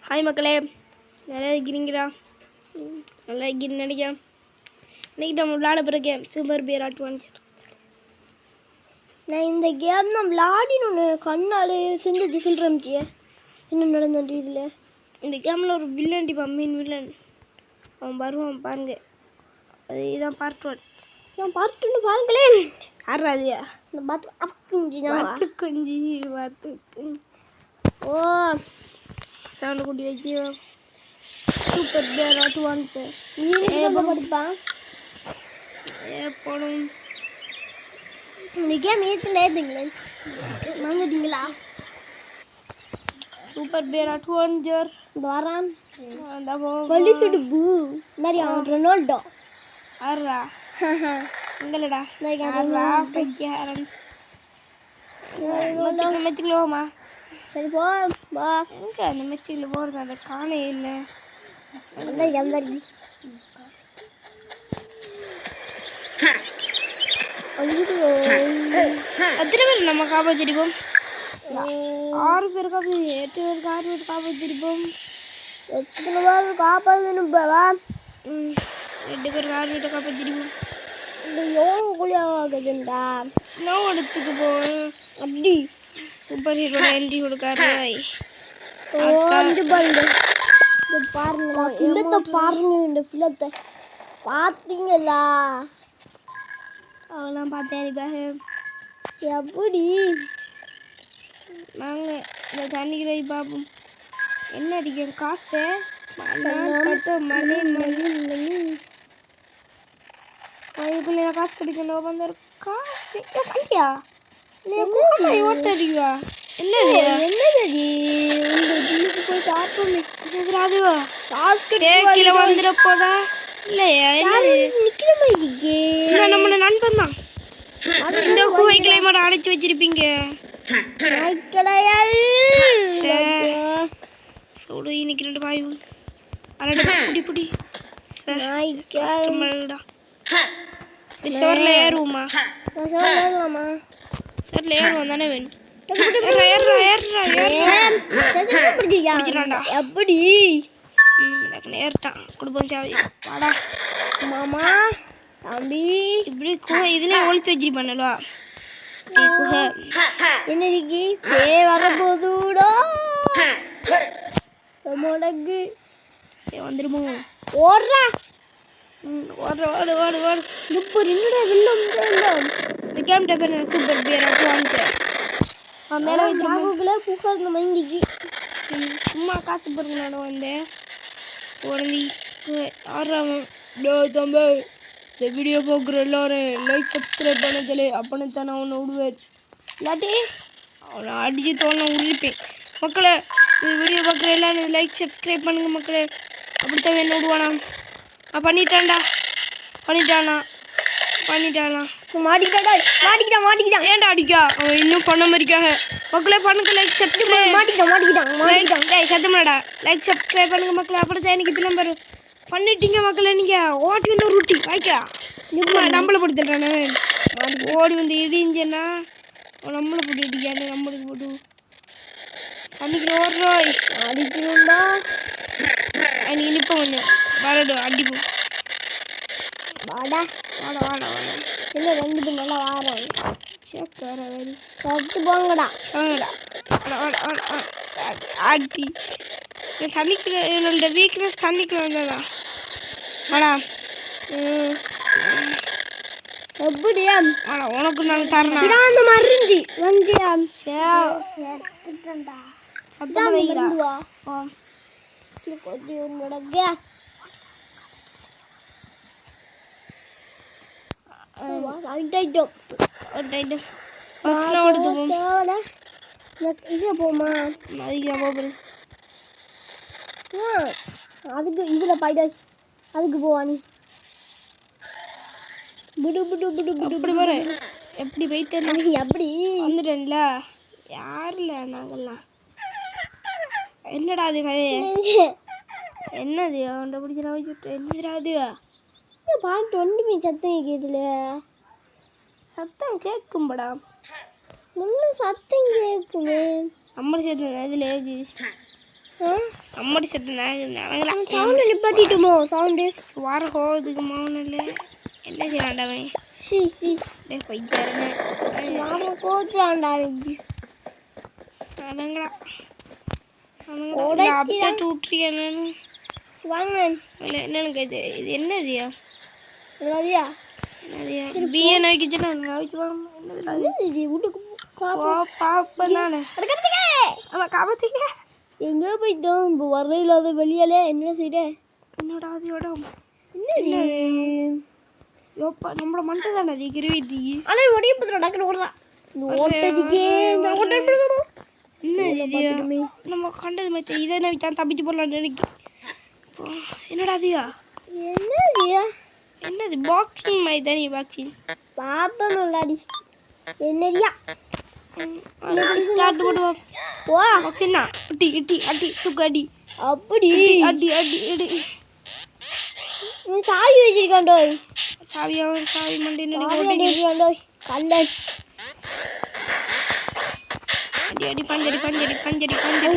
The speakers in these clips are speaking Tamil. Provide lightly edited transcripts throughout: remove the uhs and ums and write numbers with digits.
ஹாய் மக்களே, நல்லா இருக்கிறீங்களா? நல்லா இருக்கிறேன்னு நினைக்கிறேன். இன்றைக்கி நம்ம விளையாட போகிற கேம் சூப்பர் பியர் அட்வான்ச்சர். நான் இந்த கேம் நான் விளையாடினு கண்ணால் செஞ்சது சொல்கிறேன். என்ன நடந்தது இதில்? இந்த கேமில் ஒரு வில்லன் டிப்பான், மீன் வில்லன். அவன் வருவான் பாருங்க. அது இதான் பார்ட் 1. ஏன் பார்ட் 1 பாருங்களேன். ஆறாதியா இந்த பார்த்து குஞ்சு ஓ சவுண்டு கூட்டி வச்சு சூப்பர் பியர் அட்வான்ச்சர் படிப்பான் போடும். இந்த கேம் ஏற்றுங்களே வாங்கிட்டீங்களா? சூப்பர் பியர் அட்வான்ச்சர் வரான் நிறையா ரொனால்டோ ஆறா எங்களடா பைக்கியாரன் மெச்சுக்கலாமா? சரி போ வா. எங்கே அந்த மெச்சுக்கில் போகிறது? அந்த காணே இல்லை. எத்தனை பேர் நம்ம காப்பாற்றிருப்போம்? 6 பேர் 8 பேருக்கு 6 பேர் காப்பாற்றிருப்போம். எத்தனை பேர் காப்பாற்றணும்? 8 பேருக்கு 6 பேர் காப்பாற்றிருப்போம். இந்த யோகுலியாகுதுண்டா ஸ்னோ இடத்துக்கு போவேன். அப்படி சூப்பர் ஹீரோட என்ட்ரி கொடுக்காரு. பாருங்க இந்த பிள்ளத்தை பார்த்தீங்களா? அவெல்லாம் பார்த்தேன். எப்படி நாங்கள் இந்த தண்ணிக்கு பார்ப்போம். என்ன அடிக்கிறோம்? காசு மணி இதுக்குள்ள காசு கிடைக்கணும். வந்து காசு கண்டியா ஓட்டடிவா என்னது கீழே வந்துட போதா இல்லையா? நம்மளோட நண்பன் தான். இந்த குகை கிளைமேட் அடைச்சி வச்சிருப்பீங்க. சோடு இன்னைக்கு 2 பாய் அரடா புடி கஷ்டமாடா. சோர்ல ஏறுவோமா? சோர்ல ஏறுவோம் தானே வேணும். எப்படி ஏறிட்டான் குடும்பம் சாவி வாடா மாமா தம்பி. இப்படி குகை இதுல ஒழித்து வச்சிருப்பானல்வா குகை. என்ன இருக்கு வரப்போதூடா முடங்கு வந்துருமோ? ஓடுறா ஓடு ஓடு ஓடு ஓடு. சூப்பர் என்னடா வெள்ளம் இந்த கேம் பேர் சூப்பர் பியர் அட்வான்ச்சர். மேலே வைக்கிறோம் பூக்காங்க மங்கிக்கு சும்மா காசு போடுங்க. வந்து உடனே ஆறாம் தம்பி இந்த வீடியோ பார்க்குற எல்லோரும் லைக் சப்ஸ்கிரைப் பண்ணதில்லை அப்படின்னு தானே அவனை விடுவேன். இல்லாட்டி அவனை அடித்து தோணை உருப்பேன். மக்களே இந்த வீடியோ பார்க்குற எல்லோரும் லைக் சப்ஸ்கிரைப் பண்ணுங்க மக்களே. அப்படித்தான் என்ன விடுவானா? பண்ணிட்டானா மாட்டிக்கிட்டான். ஏன்டா அடிக்கா? அவன் இன்னும் பண்ண மாதிரிக்காக. மக்களே பண்ணுங்க லைக் சப்ஸ்கிரைப். மாட்டிக்கிட்டான் சத்தமாடா. லைக் சப்ஸ்கிரைப் பண்ணுங்க மக்களே. அப்படித்தான் எனக்கு இது நம்பர் பண்ணிட்டீங்க மக்களே. நீங்கள் ஓட்டி வந்து ஒரு ரொட்டி வாய்க்கா நம்மளை போட்டுறானே. ஓடி வந்து இடிஞ்சேன்னா நம்மளை போட்டு இடிக்காது. நம்மளுக்கு போட்டு அன்றைக்கி ஓடுறோய் அடிக்கணும்டா. அன்றைக்கி நிற்போம் கொஞ்சம் வரடும் அடிப்போம். வாடா வாடா வாடா வாடா. இல்லை 2 பேர் நல்லா வாரம் சேக்கர வரி கட்டு போங்கடா வாங்கடா ஆட்டி. தண்ணிக்குள்ள என்னோட வீக்னஸ் தண்ணிக்குள்ள வந்ததா வாடா. எப்படியா வாடா உனக்கு நான் தரேன். அந்த மருந்து வந்தியா செத்துட்டா சத்தம் வைக்கிறா. கொஞ்சம் உன்னோட போமா அதுக்கு இதுல பாய்டா. அதுக்கு போவா நீ புடு புடு புடு புடு இப்படி வர. எப்படி போயிட்டு எப்படி வந்துட்டேன்ல? யாருல நாங்கள்லாம் என்னடா அது என்னது அவன்கிட்ட பிடிச்சி நான் வச்சுட்டு என்னதுடா அது பாட்டு ஒன்றுமே சத்தம் கேட்குதுல. சத்தம் கேட்கும்படா. இன்னும் சத்தம் கேட்குமே. அம்மடி சத்தம் அதில் ஏது அம்மடி சத்தம் சவுண்டு நிப்பாட்டிட்டுமோ? சவுண்டு வார கோவத்துக்கு மௌனில் என்ன செய்யலாண்டாவன்? பையன் கோத்துறாண்டா அதங்களா அப்டேட் விட்டுருக்கேன். வாங்க என்னன்னு இது இது என்னதுயா? என்னதியா பிஏ நவிக்கிச்சுன்னா நவிச்சு என்னது வீட்டுக்கு பாப்பேன் நான். அவன் காப்பத்தீங்க எங்கே போயிட்டோம்? இப்போ வரவே இல்லாத வெளியாலே என்ன செய்ய? என்னோட அதோட என்ன யோப்பா நம்மளோட மண்டை தானே அது கிருவிட்டி. ஆனால் ஒடிய பத்திரம் டக்குனு ஓடுறான் ஓட்டதிக்கே என்ன நம்ம கண்டது மச்சான். இதை நவிச்சான் தப்பிச்சு போடலான்னு நினைக்கி. என்னடா அதியா? என்னதியா? என்னது பாக்ஸிங் மாதிரி தானே பாக்ஸிங் பாப்பம் விளாடி என்னடியா? ஸ்டார்ட் பண்ணுவோம். வா பாக்ஸிங் தான். அடி அடி அடி தூக்கு அடி அப்படி அடி அடி அடி. சாவி வச்சிருக்காண்டோ. சாவியா? சாவி மண்டை நடிக்காண்டோ கல்லன் அடி அடி பஞ்சடி பஞ்சடி பஞ்சடி பஞ்சடி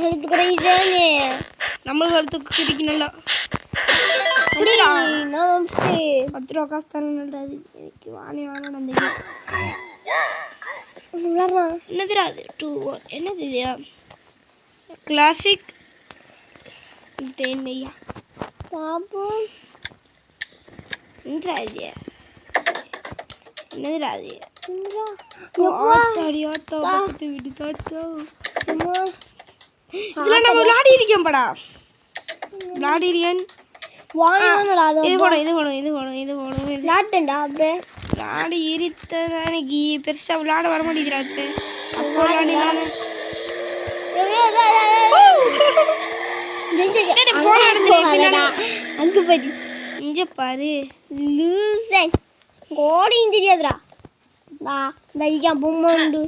எடுத்து கிடையாதே. நம்மளுக்கு எடுத்து கிடைக்கு நல்லா 10 ரூபா காசு தரணுன்றது எனக்கு வாணி வாங்கணும். அந்த என்னதுடா அது? 2 என்னது இதுயா? கிளாசிக் தேனையா பாப்போம். என்னதுடா இது? என்னதுடா அது? ஆத்தாடி ஆத்தா பக்கத்து வீடு தாத்தா. இதில் நம்ம விளாடி இருக்கோம் படா. விளாடி இருக்கேன். இது போடும் இது போடும் இது போடும் இது போடும் விளாட்டுண்டா. அப்போ விளாடி இருத்ததான் எனக்கு பெருசாக விளாட வர மாட்டேங்கிறாச்சு. அப்போ விளாடினால அங்கே போய் இங்கே பாரு லூசன் கோடியும் தெரியாதுடா. இந்த பொம்மை உண்டு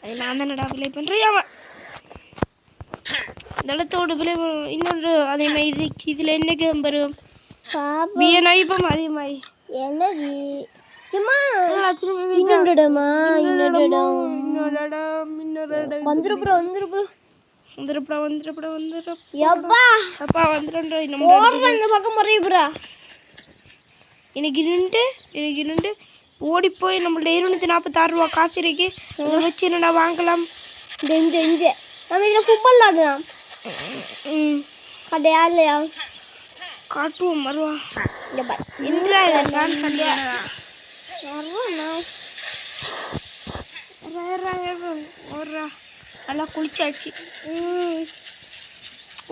அது நான் தானடா பிள்ளை பண்ணுறியாம தளத்தோடு பிள்ளை. இன்னொரு அதே மாதிரி இதில் என்ன கேம்பரு பிஎன்ஐப்பம் அதே மாதிரி என்னது இன்னொரு இடமா? இன்னொரு இடம் வந்துருப்புற வந்துருப்புற வந்துருப்பா வந்துருப்பா வந்துருப்பா அப்பா வந்துடும்டா. நம்ம பக்கம் முறையப்புறா எனக்கு இருண்டு ஓடி போய் நம்மள்ட்ட 246 ரூபா காசு இருக்கு. இதை வச்சு என்னடா வாங்கலாம்? இந்த நம்ம இதில் ஃபுட்பால் ஆடலாம். கடையா இல்லையா? காட்டுவோம் மருவா. இந்திரா நான் கடையா நல்லா குளிச்சாச்சு.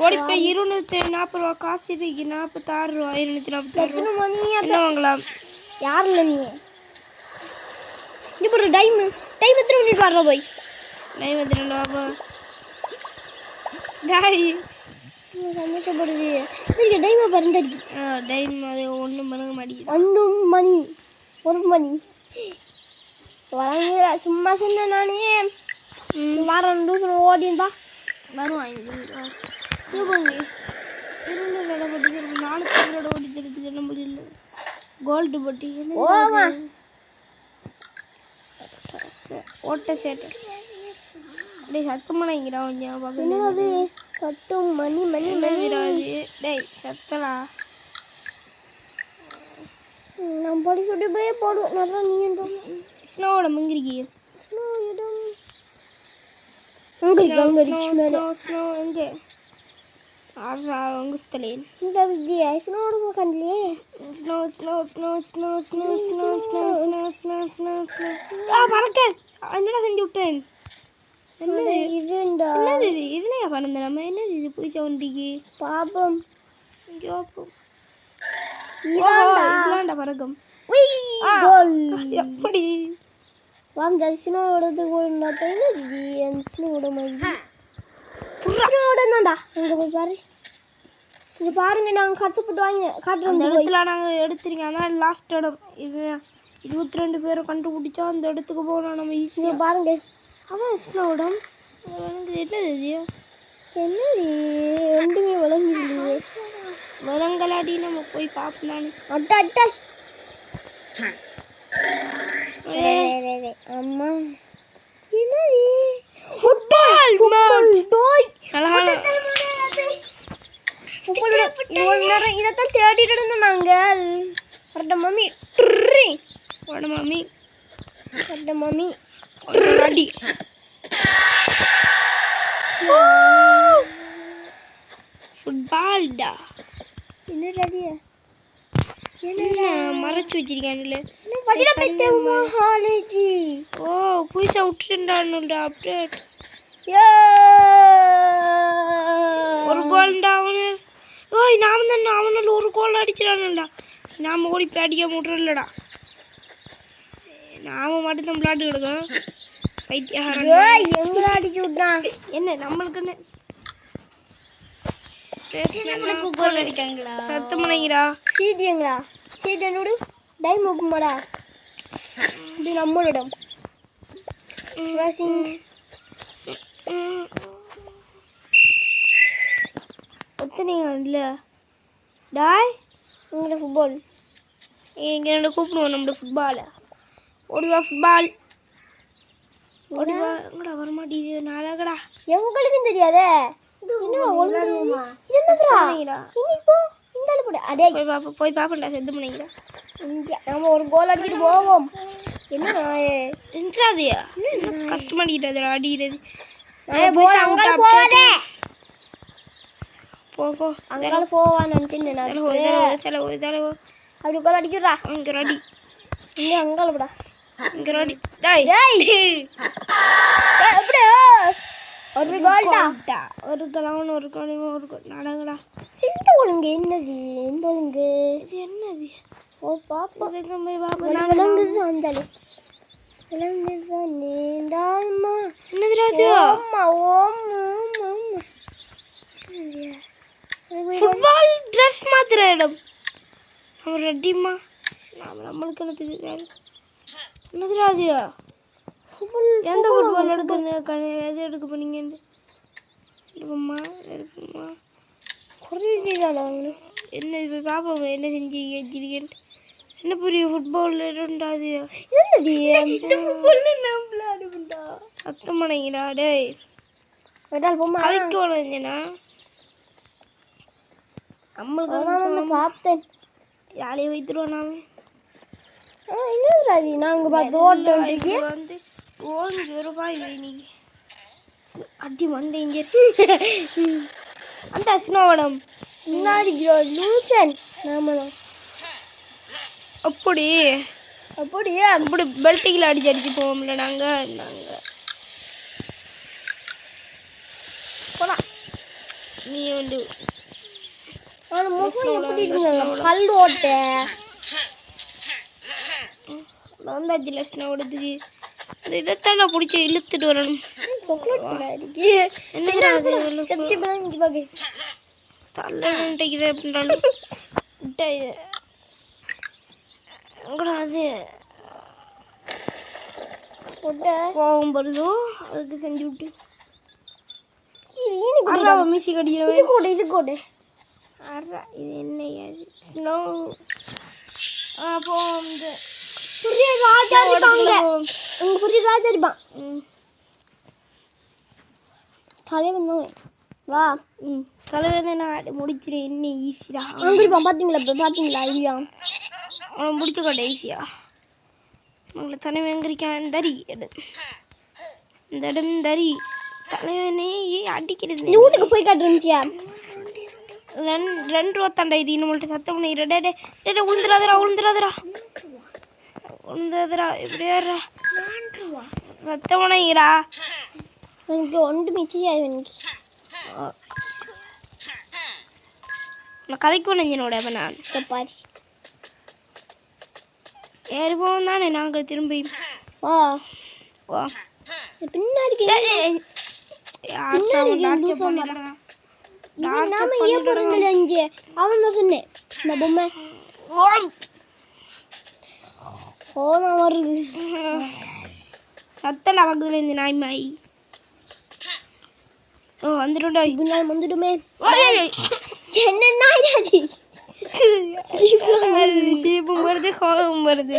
ஓடி போய் 240 ரூபா காசு இருக்கு. 46 ரூபா 246 ரூபா என்ன வாங்கலாம்? யார் இல்லை நீ இப்போ டைம் எத்தனை மினிட் வர்ற போய் டைம் எத்தனை வாப்பா டாய் சந்தோஷப்படுது. டைமை பறந்துருக்கு. டைம் அது 1 மணி 1 மணி வளர்ந்து சும்மா சொன்ன நானே வாரம் 2 தூரம் ஓடிந்தா வருவாங்க. இருநூறு போட்டி 400 ஓடி தெரிஞ்சு என்ன முடியல. கோல்டு போட்டி ஓட்ட சேட்டை டே சத்தமானங்கிறா கொஞ்சம் பார்க்கறது சட்டும் மணி மணி மணி டேய் சத்தலா நான் படி சொல்லி போய் போடுவோம். நல்லா நீ ஸ்னோவோட முங்கிருக்கி ஸ்னோ இடம் ஸ்னோ எங்கே ஆறா உங்க ஸ்தலேன் இந்த விஜயா ஸ்னோட போகண்டலே ஸ்னோ ஸ்னோ ஸ்னோ ஸ்னோ ஸ்னோ ஸ்னோ ஸ்னோ ஸ்னோ ஸ்னோ ஸ்னோ ஸ்னோ பறக்கேன். என்னடா செஞ்சு விட்டேன்? என்னது இதுண்டா? என்னது இது? இதுலையா பறந்த நம்ம? என்னது இது? பூச்சா வண்டிக்கு பாப்பம் இங்கே பாப்போம். இதுலாண்டா பறக்கும். எப்படி வாங்க ஸ்னோவோடது கூட என்னது ஸ்னோவோட மாதிரி புறோடதான்டா. அங்கே போய் பாரு. இது பாருங்க நாங்கள் கற்றுப்பட்டு வாங்க காட்டுற அந்த இடத்துல நாங்கள் எடுத்துருக்கோம். அதான் லாஸ்ட் இடம் இது. 22 பேரை கண்டுபிடிச்சா அந்த இடத்துக்கு போகலாம் நம்ம ஈஸியாக. பாருங்க அதான் ஸ்னோடம். என்னது இது? என்னது ரெண்டுமே விளங்குது. விளங்கலாடி நம்ம போய் பார்ப்போம். நான் அட்டா அம்மா என்னது ஃபுட்பால் மேட்ச் டோய் அழகா ஃபுட்பால் இவ்வளவு நேரம் இதத்தான் தேடிட்டு இருந்தோம் நாங்கள் வரட்ட மம்மி வட மம்மி வரட்ட மம்மி அடி ஃபுட்பால் டா என்ன ரெடியா என்ன மறைச்சு வச்சிருக்கானுல வடில பைத்தேமா ஹாலேஜி ஓ புடிச்சா விட்டுட்டானுடா அப்டேட் ஏ ஒரு கோல் டவுன் ஓய் நாம தான் அவனால ஒரு கோல் அடிச்சறானுடா நாம ஓடி பேடிக்க முட்றலடா நாம மட்டும் தான் விளையாட்டு கிடக்கும் பைத்தியக்காரன் ஏய் எங்கடா அடிச்சு விட்டான் என்ன நம்மளுக்கு நம்மளுக்கு கோல் அடிக்காங்களா சத்தமனைங்கடா சீடியங்களா சீடியனோடு டைம் ஓபன்டா இது நம்மளிடம் ரசிங் ஒத்தனைங்க இல்ல டாய் உங்களோட ஃபுட்பால் இங்க என்ன கூப்பிடுவோம் நம்மளோட ஃபுட்பாலை ஓடிவா ஃபுட்பால் ஓடிவா எங்கடா வர மாட்டேங்குது நாளாகடா எங்களுக்கும் தெரியாதே போய் பாப்பா செத்து பண்ணிக்கிறேன் நம்ம ஒரு கோல் அடிக்கிட்டு போவோம் என்னதியா கஷ்டமா அடிக்கிறது அடிக்கிறது போ அங்கால போவா நினைச்சேன் அப்படி கோல் அடிக்கிறா இங்க அடி இங்க அங்கால விடா இங்க அடி டேய் அப்படியே ஒரு கோல்டா ஒரு கலவன் ஒரு கலவன் ஒரு நடங்கடா சிந்த ஒழுங்கு என்னது எந்த ஒழுங்கு இது என்னது ஓ பாப்பா போய் பாப்பா நான் விளங்குது அந்தாலே விளங்குது நீடாமா என்னது ராஜு அம்மா ஓம்மா ஃபுட்பால் Dress மாத்திர இடம் நம்ம ரெடிமா நம்மளுக்கு என்னது ராஜு எந்த ஃபுட்பால் எடுக்கணும் எது எடுக்க போனீங்க எடுப்போம்மா குறைவீங்களா என்ன இப்போ பாப்போம் என்ன செஞ்சு வச்சிருக்கேன் என்ன புரிய ஃபுட்பால் ரெண்டாது என்னது இந்த ஃபுட்பால் நான் விளையாடுவேன்டா சத்தம் பண்ணீங்கடா டேய் கதைக்கு வளர்ந்தேனா நம்மளுக்கு பார்த்தேன் யாரையும் வைத்துருவோம் நாம என்னது நாங்கள் பார்த்து ஓட்டு வந்து ரூபாய் இன்னைக்கு அடி மண்டை இங்கே அந்த ஸ்னோவடம் முன்னாடி லூசன் நாமதான் அப்படி பெல்ட்டிங்கில் அடிச்சு போவோம்ல நாங்கள் போலாம் நீ வந்து கல் ஓட்ட வந்தாச்சு ஸ்னோவடத்துக்கு இதைத்தான் நான் பிடிச்சி இழுத்துட்டு வரணும் தலைக்குது அப்படின்றாலும் அது கோவம் வருதோ அதுக்கு செஞ்சு விட்டு மீசி கடிக்கிற இது கூட இது என்ன ஸ்னோ அப்போ ராஜா அடிப்பான் தலைவன் வா தலைவன் நான் முடிச்சிடேன் என்ன ஈஸியா அடிப்பான் பார்த்தீங்களா ஐயா அவன் முடிச்சுக்கோட்டே ஈஸியா உங்களை தலைவன் எங்கிருக்கான் தரி இந்த இடம் தரி தலைவனே அடிக்கிறது வீட்டுக்கு போய் காட்டுருந்துச்சியா 2 ரூபா தாண்டா இது நம்மள்ட்ட சத்தம் பண்ணிடுறா உளுந்துராதரா இப்படி ஏறா சத்தம் பண்ணிக்கிறா எனக்கு ஒன்று மிச்சியாது எனக்கு நான் கதைக்கு நெஞ்சனோட அப்போ நான் பாரி ஏறி போவோம் தானே நாங்கள் திரும்பி வா பின்னாடி நாம ஏன் போடுறீங்களே இங்கே அவன் தான் சொன்னேன் இந்த பொம்மை நான் வருது சத்தம் பக்கத்துல இருந்து நாய் மாய் வந்துடும்டா பின்னால் வந்துடுமே என்ன நாய் சீப்பும் வருது கோவம் வருது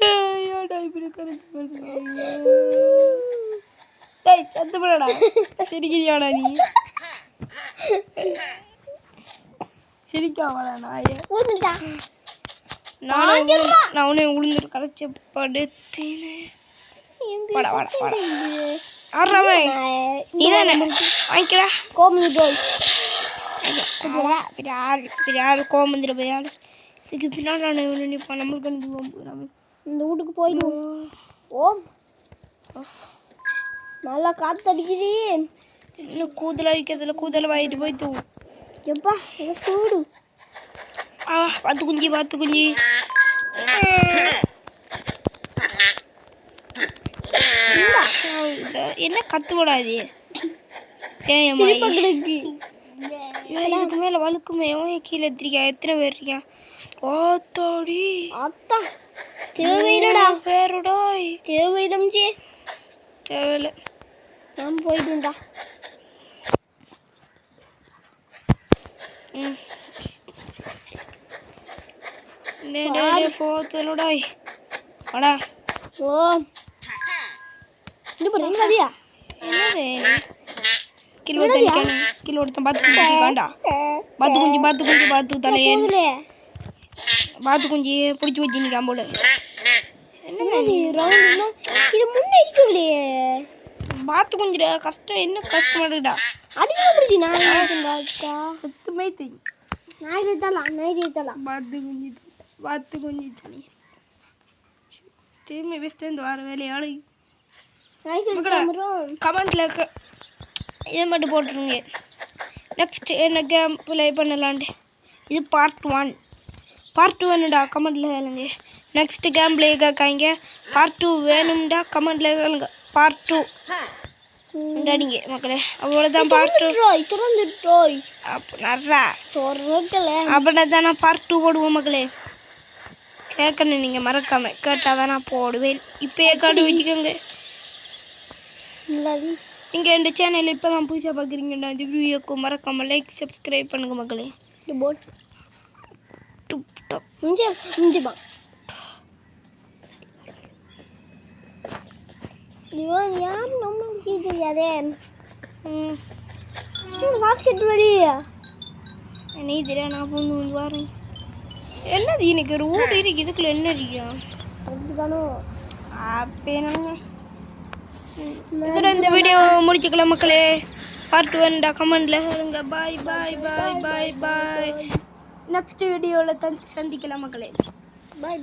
ஏடா இப்படி கரெக்ட் பண்ணுறீங்க டேய் சத்து போடா சிரிக்கிறியாடா நீ சிரிக்காமடா நாயே ஊதுடா நான் உன்னை உளுந்து கரைச்சி படுத்தேனே வாடா வாடா வாடா ஆறாமே நீதானே வாங்கிக்கடா கோமதி டோய் பிரியாள் கோமந்திர பிரியாள் இதுக்கு பின்னாடி நான் இவனை நிற்பான் நம்மளுக்கு அனுப்புவோம் இந்த வீட்டுக்கு போயிடுவோம் ஓம் நல்லா காற்று அடிக்குது இன்னும் கூதல் அடிக்கிறதுல கூதல் வாங்கிட்டு போயிட்டு எப்பா சூடு பார்த்து குஞ்சு என்ன கத்து போடாது இதுக்கு மேல வழுக்குமே கீழே எத்திரிக்கா எத்தனை பேர் இருக்கா ஓத்தோடி அத்தா தேவையில்லடா பேருடாய் தேவையில்லம் ஜே தேவையில்லை நான் போயிடுண்டா போத்தலுடாய் வாடா ஓ இது பண்ணு என்னதியா என்னது கிலோ தனிக்கான கிலோ எடுத்தேன் பாத்து குஞ்சு தலையன் பாத்து குஞ்சு பிடிச்சி வச்சு நிற்காம போல என்ன நீ ரவுண்ட் இது முன்னே இருக்கலையே பாத்து குஞ்சுடா கஷ்டம் என்ன கஷ்டமா இருக்குடா அடிக்கடி நான் இருந்தாக்கா சுத்தமே தெரியும் நான் பாத்து குஞ்சு தனி திரும்பி பேசிட்டு இந்த வார வேலையாடு கமெண்ட்ல இதை மட்டும் போட்டுருங்க நெக்ஸ்ட் என்ன கேம் ப்ளே பண்ணலான்ட்டு இது பார்ட் 1டா கமெண்ட்டில் கேளுங்க நெக்ஸ்ட் கேம் ப்ளே கேட்காங்க பார்ட் 2 வேணும்டா கமெண்ட்டில் கேளுங்க பார்ட் 2 அடிங்க மக்களே அவ்வளோதான் பார்ட் 2 அப்படின்னா தான் நான் பார்ட் 2 போடுவோம் மக்களே கேட்கணும் நீங்கள் மறக்காமல் கேட்டால் தான் நான் போடுவேன் இப்போயே கார்டு வச்சுக்கோங்க நீங்கள் இந்த சேனல் இப்போ தான் புதுசாக பார்க்குறீங்கன்னா இந்த வீடியோக்கு மறக்காமல் லைக் சப்ஸ்கிரைப் பண்ணுங்கள் மக்களே நீ தெரியா நான் பொண்ணு வந்து வரேன் என்னது எனக்கு ஒரு ஊடு இருக்கு இதுக்குள்ள என்ன இருக்கியா அப்போ என்னங்க இதோட இந்த வீடியோ முடிச்சுக்கலாம் மக்களே பார்ட் 1 கமெண்ட்ல சொல்லுங்க பாய் நெக்ஸ்ட் வீடியோவில் சந்திக்கலாம் மக்களே பாய்